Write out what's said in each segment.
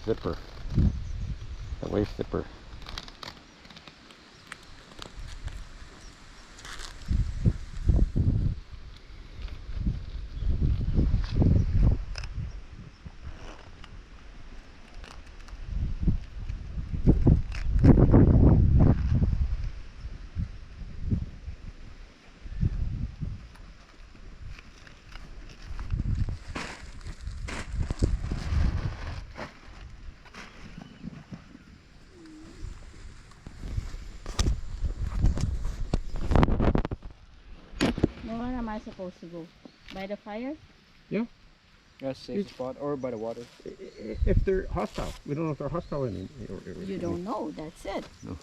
zipper, the waste zipper. Where am I supposed to go? By the fire? Yeah. That's a safe spot, or by the water. If they're hostile. We don't know if they're hostile in. You don't know, that's it. No.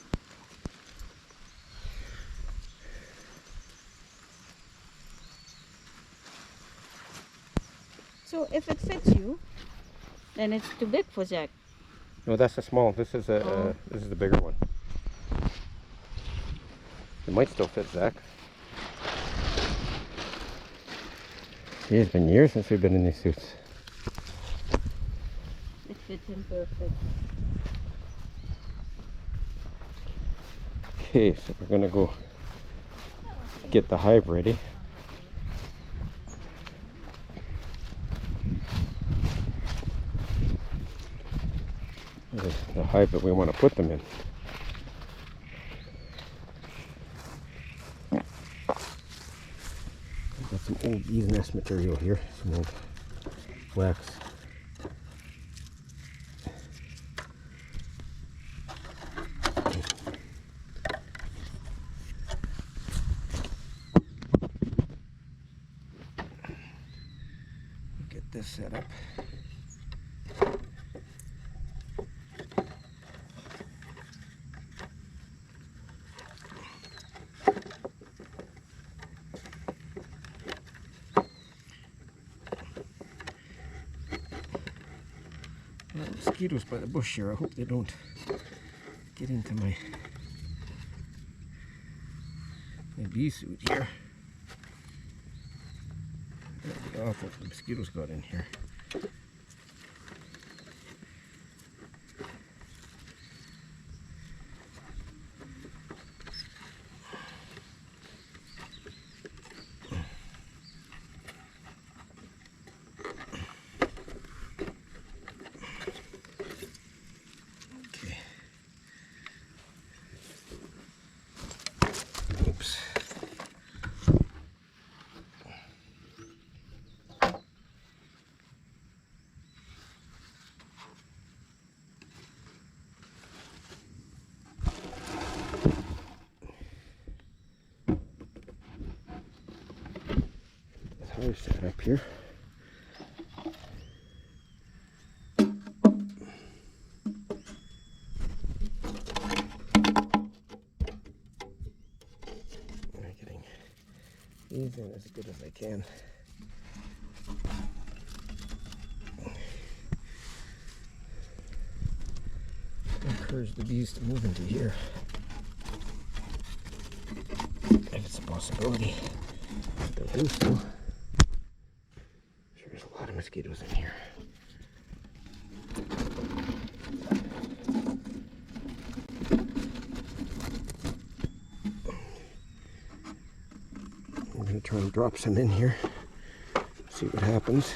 So if it fits you, then it's too big for Jack. No, that's a small. This is a Oh. this is the bigger one. It might still fit Zach. Gee, it's been years since we've been in these suits. It fits him perfect. Okay, so we're gonna go get the hive ready. The hive that we want to put them in. Got some old bees nest material here, some old wax. Get this set up. Mosquitoes by the bush here. I hope they don't get into my bee suit here. That'd be awful if the mosquitoes got in here. Oops. That's how we set up here. These in as good as I can. Encourage the bees to move into here. If it's a possibility, they'll do so. Sure, there's a lot of mosquitoes in here. I'm going to try and drop some in here, see what happens.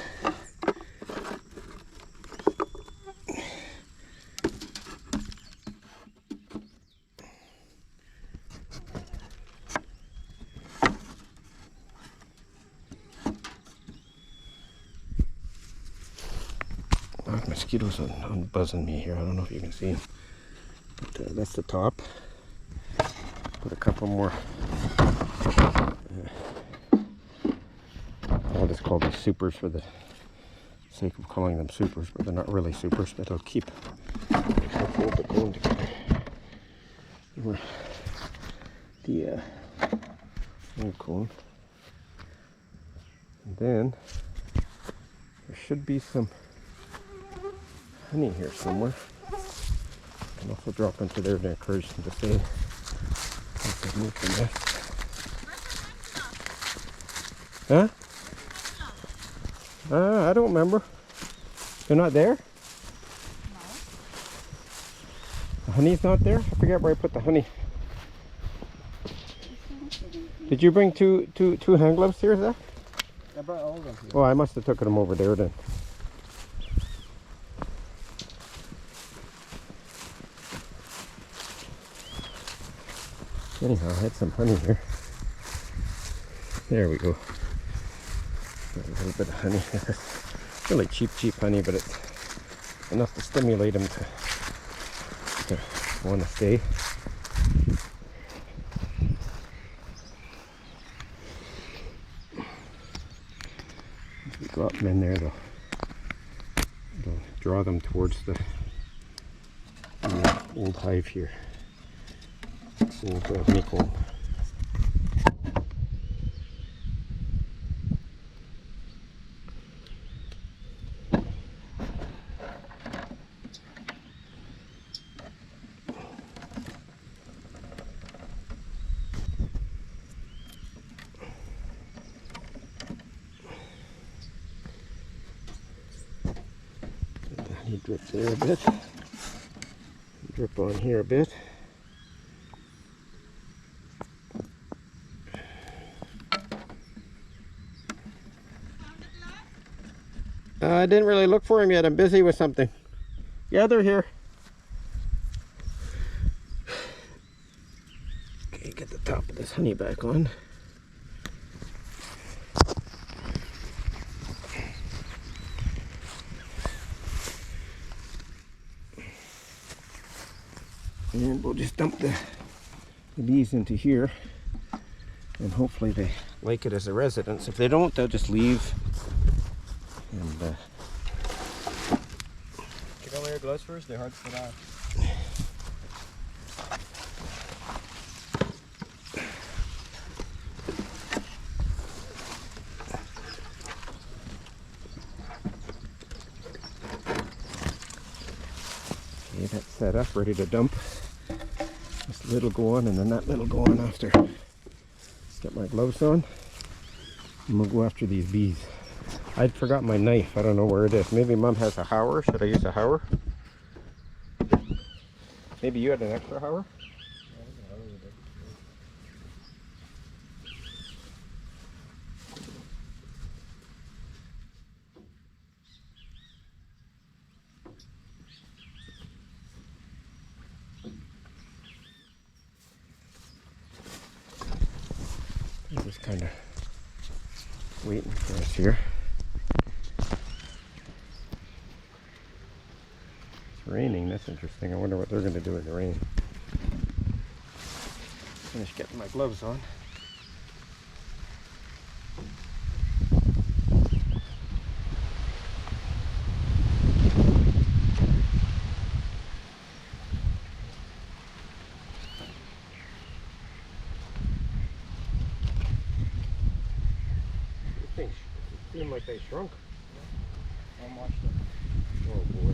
A lot of mosquitoes on buzzing me here. I don't know if you can see them. But that's the top. Put a couple more. I'll just call these supers for the sake of calling them supers, but they're not really supers, but they'll keep hold the cone together. Or the old cone. And then there should be some honey here somewhere. I can also drop into there to encourage them to stay once they've moved the nest. Huh? I don't remember. They're not there? honey's not there? I forget where I put the honey. Did you bring two hand gloves here, Zach? I brought all of them here. Oh, I must have took them over there then. Anyhow, I had some honey here. There we go. Got a little bit of honey. Really cheap honey, but it's enough to stimulate them to want to stay. If you drop them in there, they'll draw them towards the old hive here. Old honeycomb. Honey drip there a bit. Drip on here a bit. I didn't really look for him yet. I'm busy with something. Yeah, they're here. Okay, get the top of this honey back on. And we'll just dump the bees into here. And hopefully they like it as a residence. If they don't, they'll just leave. And Take away your gloves first, they're hard to put on. okay, that's set up, ready to dump. This lid will go on and then that lid will go on after. Get my gloves on and we'll go after these bees. I'd forgot my knife. I don't know where it is. Maybe Mom has a hower. Should I use a hower? Maybe you had an extra hower? I'm just kind of waiting for us here. It's raining. That's interesting. I wonder what they're going to do in the rain. Finish getting my gloves on. Things seem like they shrunk. I'll watch them. Oh boy.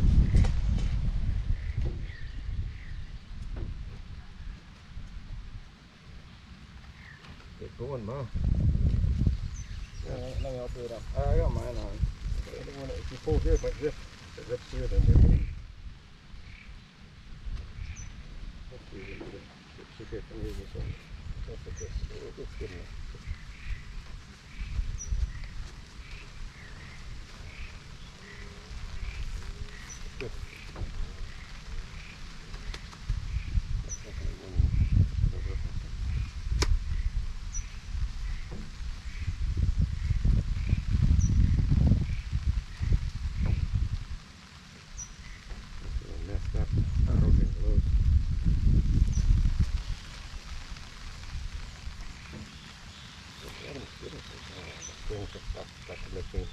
Get going, Mom. Let me help you it up. I got mine on. I don't want to, if you pull here, it might rip. If it rips here, then they're going. Let's see, if you can use this one. That's like this. It's good enough. Good. That's definitely one. Messed up. Broken gloves. Let him sit it. The springs are stuck to the machine.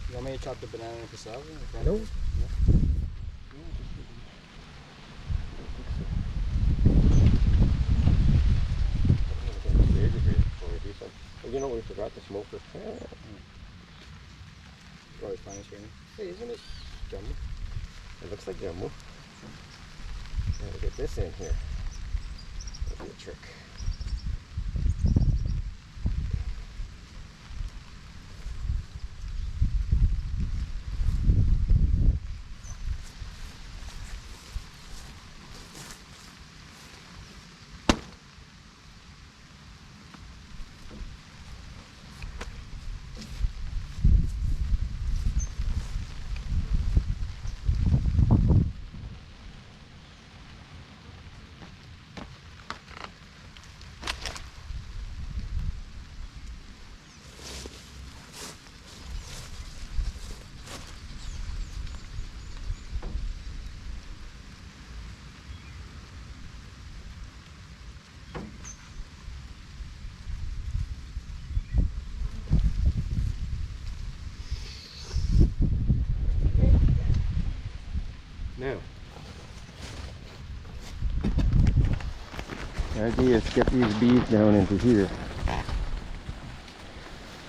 You want me to chop the banana into salad? No. You know, we forgot the smoker. Probably fine screen. Hey, isn't it jumbo? It looks like jumbo. Gotta get this in here. That'll be a trick. Now, the idea is to get these bees down into here.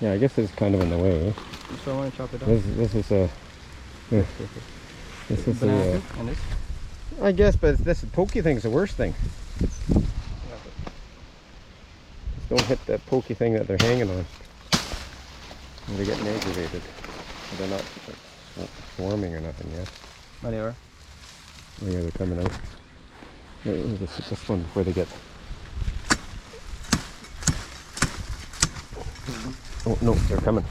Yeah, I guess it's kind of in the way. So I want to chop it down. This is a. This is Banana a. too? And this? I guess, but this pokey thing's the worst thing. Yeah, Just don't hit that pokey thing that they're hanging on. And they're getting aggravated. They're not swarming or nothing yet. but they are. Oh yeah, they're coming out. This one before they get. Oh no, they're coming.